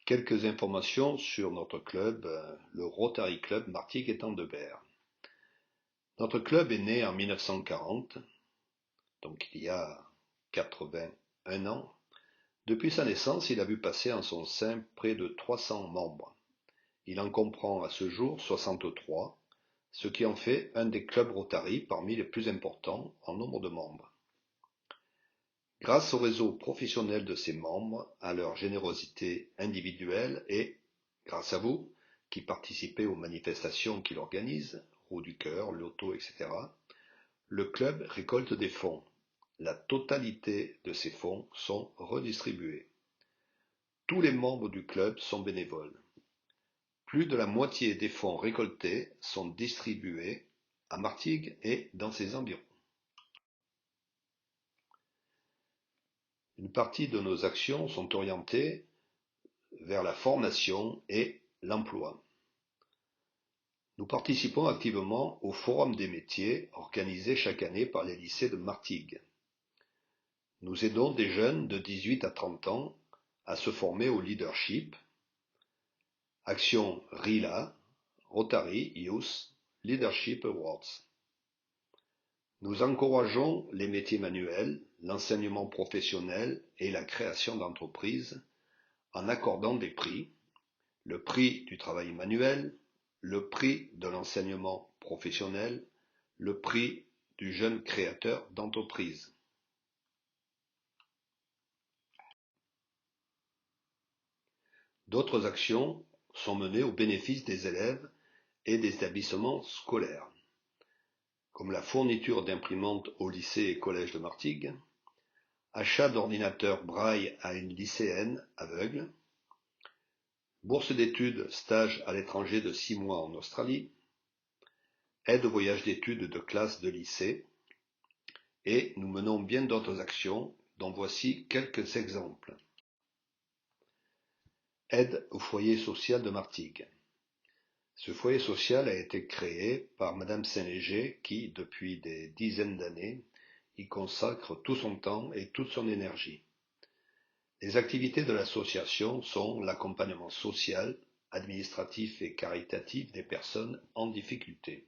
Quelques informations sur notre club, le Rotary Club Martigues-Étang-de-Berre. Notre club est né en 1940, donc il y a 81 ans. Depuis sa naissance, il a vu passer en son sein près de 300 membres. Il en comprend à ce jour 63, ce qui en fait un des clubs Rotary parmi les plus importants en nombre de membres. Grâce au réseau professionnel de ses membres, à leur générosité individuelle et, grâce à vous, qui participez aux manifestations qu'il organise, Roue du Cœur, Loto, etc., le club récolte des fonds. La totalité de ces fonds sont redistribués. Tous les membres du club sont bénévoles. Plus de la moitié des fonds récoltés sont distribués à Martigues et dans ses environs. Une partie de nos actions sont orientées vers la formation et l'emploi. Nous participons activement au Forum des métiers organisé chaque année par les lycées de Martigues. Nous aidons des jeunes de 18 à 30 ans à se former au leadership. Action RILA, Rotary Youth Leadership Awards. Nous encourageons les métiers manuels, l'enseignement professionnel et la création d'entreprises en accordant des prix, le prix du travail manuel, le prix de l'enseignement professionnel, le prix du jeune créateur d'entreprise. D'autres actions sont menées au bénéfice des élèves et des établissements scolaires, comme la fourniture d'imprimantes au lycée et collège de Martigues, achat d'ordinateurs braille à une lycéenne aveugle, bourse d'études stage à l'étranger de 6 mois en Australie, aide au voyage d'études de classe de lycée, et nous menons bien d'autres actions dont voici quelques exemples. Aide au foyer social de Martigues. Ce foyer social a été créé par Madame Saint-Léger qui, depuis des dizaines d'années, y consacre tout son temps et toute son énergie. Les activités de l'association sont l'accompagnement social, administratif et caritatif des personnes en difficulté.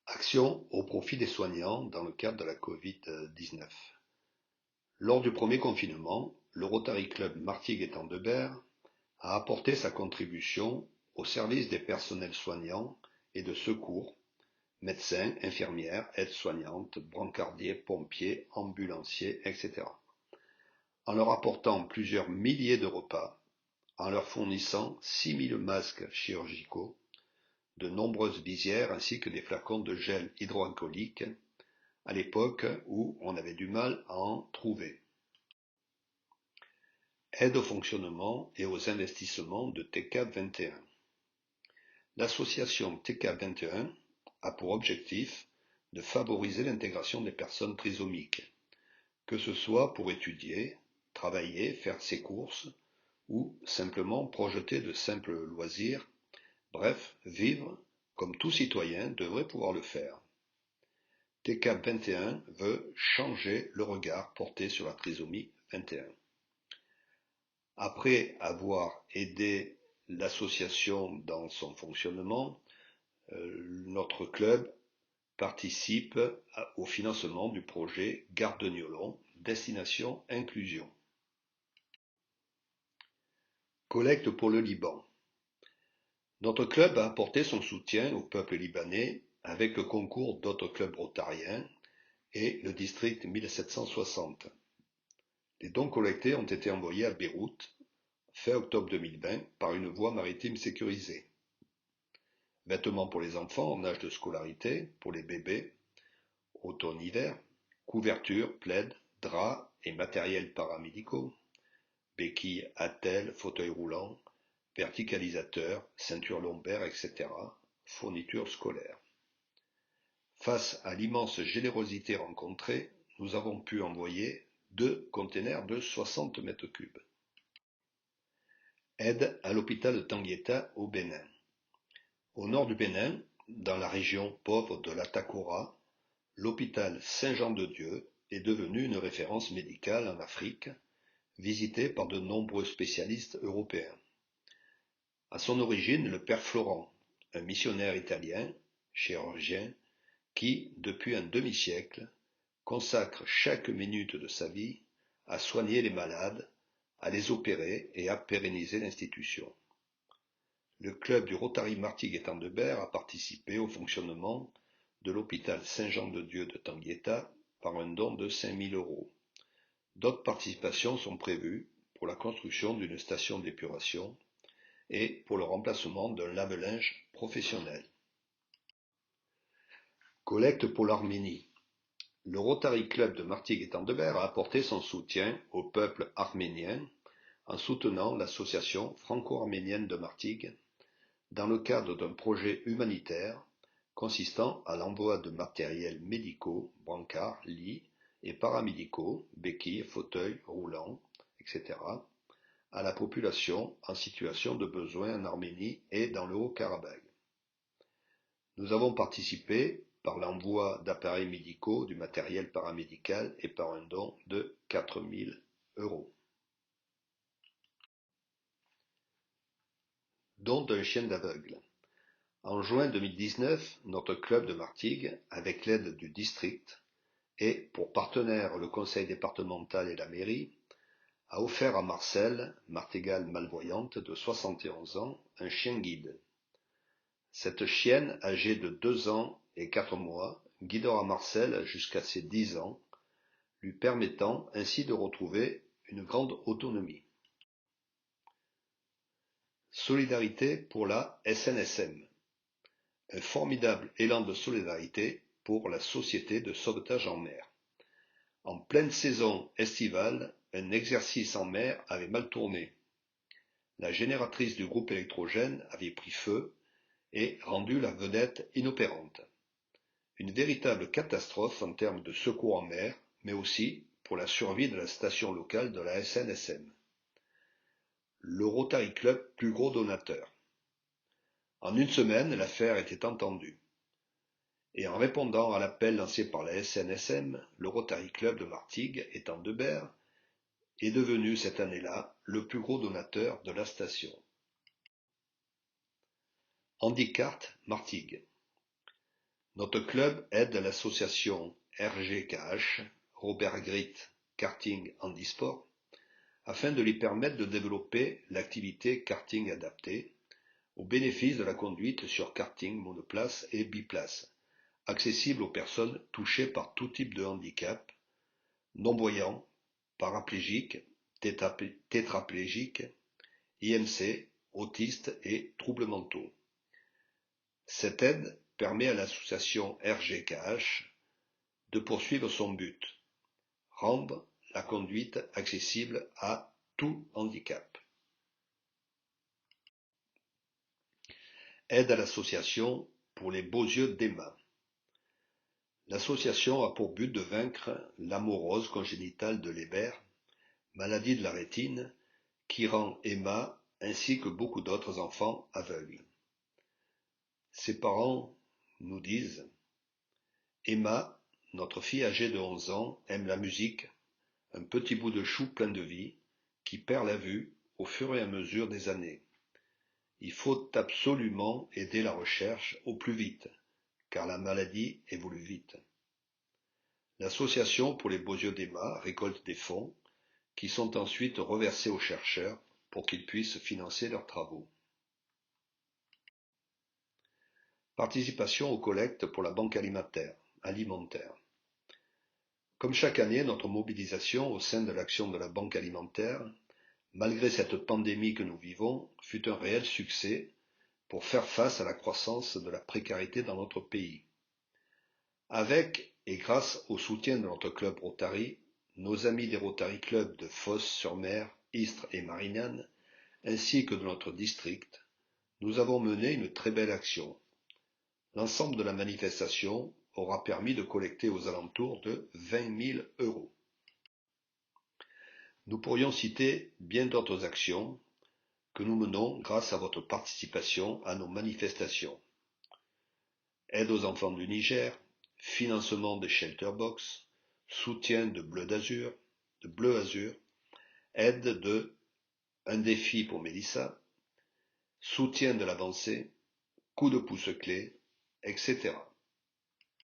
Action au profit des soignants dans le cadre de la Covid-19. Lors du premier confinement, le Rotary Club Martigues-Étang-de-Berre a apporté sa contribution au service des personnels soignants et de secours, médecins, infirmières, aides-soignantes, brancardiers, pompiers, ambulanciers, etc., en leur apportant plusieurs milliers de repas, en leur fournissant 6000 masques chirurgicaux, de nombreuses visières ainsi que des flacons de gel hydroalcoolique, à l'époque où on avait du mal à en trouver. Aide au fonctionnement et aux investissements de TK 21. L'association TK 21 a pour objectif de favoriser l'intégration des personnes trisomiques, que ce soit pour étudier, travailler, faire ses courses ou simplement projeter de simples loisirs, bref, vivre comme tout citoyen devrait pouvoir le faire. TK 21 veut changer le regard porté sur la trisomie 21. Après avoir aidé l'association dans son fonctionnement, notre club participe au financement du projet Gare de Niolon, Destination Inclusion. Collecte pour le Liban. Notre club a apporté son soutien au peuple libanais avec le concours d'autres clubs rotariens et le district 1760. Les dons collectés ont été envoyés à Beyrouth fin octobre 2020 par une voie maritime sécurisée. Vêtements pour les enfants en âge de scolarité, pour les bébés, automne-hiver, couvertures, plaids, draps et matériels paramédicaux, béquilles, attelles, fauteuils roulants, verticalisateurs, ceintures lombaires, etc., fournitures scolaires. Face à l'immense générosité rencontrée, nous avons pu envoyer 2 containers de 60 mètres cubes. Aide à l'hôpital de Tanguieta au Bénin. Au nord du Bénin, dans la région pauvre de l'Atakora, l'hôpital Saint-Jean-de-Dieu est devenu une référence médicale en Afrique, visité par de nombreux spécialistes européens. À son origine, le père Florent, un missionnaire italien, chirurgien, qui, depuis un demi-siècle, consacre chaque minute de sa vie à soigner les malades, à les opérer et à pérenniser l'institution. Le club du Rotary Martigues-Étang-de-Berre a participé au fonctionnement de l'hôpital Saint-Jean-de-Dieu de Tanguiéta par un don de 5 000 euros. D'autres participations sont prévues pour la construction d'une station d'épuration et pour le remplacement d'un lave-linge professionnel. Collecte pour l'Arménie. Le Rotary Club de Martigues-Étang-de-Berre a apporté son soutien au peuple arménien en soutenant l'association franco-arménienne de Martigues dans le cadre d'un projet humanitaire consistant à l'envoi de matériels médicaux, brancards, lits et paramédicaux, béquilles, fauteuils roulants, etc., à la population en situation de besoin en Arménie et dans le Haut-Karabagh. Nous avons participé par l'envoi d'appareils médicaux, du matériel paramédical et par un don de 4 000 euros. Don d'un chien d'aveugle. En juin 2019, notre club de Martigues, avec l'aide du district et pour partenaire le conseil départemental et la mairie, a offert à Marcel, martingale malvoyante de 71 ans, un chien guide. Cette chienne, âgée de 2 ans et 4 mois, guidera Marcel jusqu'à ses 10 ans, lui permettant ainsi de retrouver une grande autonomie. Solidarité pour la SNSM. Un formidable élan de solidarité pour la Société de sauvetage en mer. En pleine saison estivale, un exercice en mer avait mal tourné. La génératrice du groupe électrogène avait pris feu et rendu la vedette inopérante. Une véritable catastrophe en termes de secours en mer, mais aussi pour la survie de la station locale de la SNSM. Le Rotary Club, plus gros donateur. En une semaine, l'affaire était entendue. Et en répondant à l'appel lancé par la SNSM, le Rotary Club de Martigues-Étang-de-Berre est devenu cette année-là le plus gros donateur de la station. Handicart Martigues. Notre club aide l'association RGKH, Robert Grit Karting Handisport, afin de lui permettre de développer l'activité karting adaptée au bénéfice de la conduite sur karting monoplace et biplace, accessible aux personnes touchées par tout type de handicap, non-voyants, paraplégiques, tétraplégiques, IMC, autistes et troubles mentaux. Cette aide permet à l'association RGKH de poursuivre son but, rendre la conduite accessible à tout handicap. Aide à l'association pour les beaux yeux d'Emma. L'association a pour but de vaincre l'amorose congénitale de Leber, maladie de la rétine, qui rend Emma ainsi que beaucoup d'autres enfants aveugles. Ses parents nous disent: Emma, notre fille âgée de 11 ans, aime la musique, un petit bout de chou plein de vie, qui perd la vue au fur et à mesure des années. Il faut absolument aider la recherche au plus vite, car la maladie évolue vite. L'association pour les beaux yeux d'Emma récolte des fonds qui sont ensuite reversés aux chercheurs pour qu'ils puissent financer leurs travaux. Participation aux collectes pour la banque alimentaire. Comme chaque année, notre mobilisation au sein de l'action de la banque alimentaire, malgré cette pandémie que nous vivons, fut un réel succès pour faire face à la croissance de la précarité dans notre pays. Avec et grâce au soutien de notre club Rotary, nos amis des Rotary Club de Fos-sur-Mer, Istres et Marignane, ainsi que de notre district, nous avons mené une très belle action. L'ensemble de la manifestation aura permis de collecter aux alentours de 20 000 euros. Nous pourrions citer bien d'autres actions que nous menons grâce à votre participation à nos manifestations. Aide aux enfants du Niger, financement des shelter box, soutien de Bleu Azur, aide de un défi pour Mélissa, soutien de l'avancée, coup de pouce clé, etc.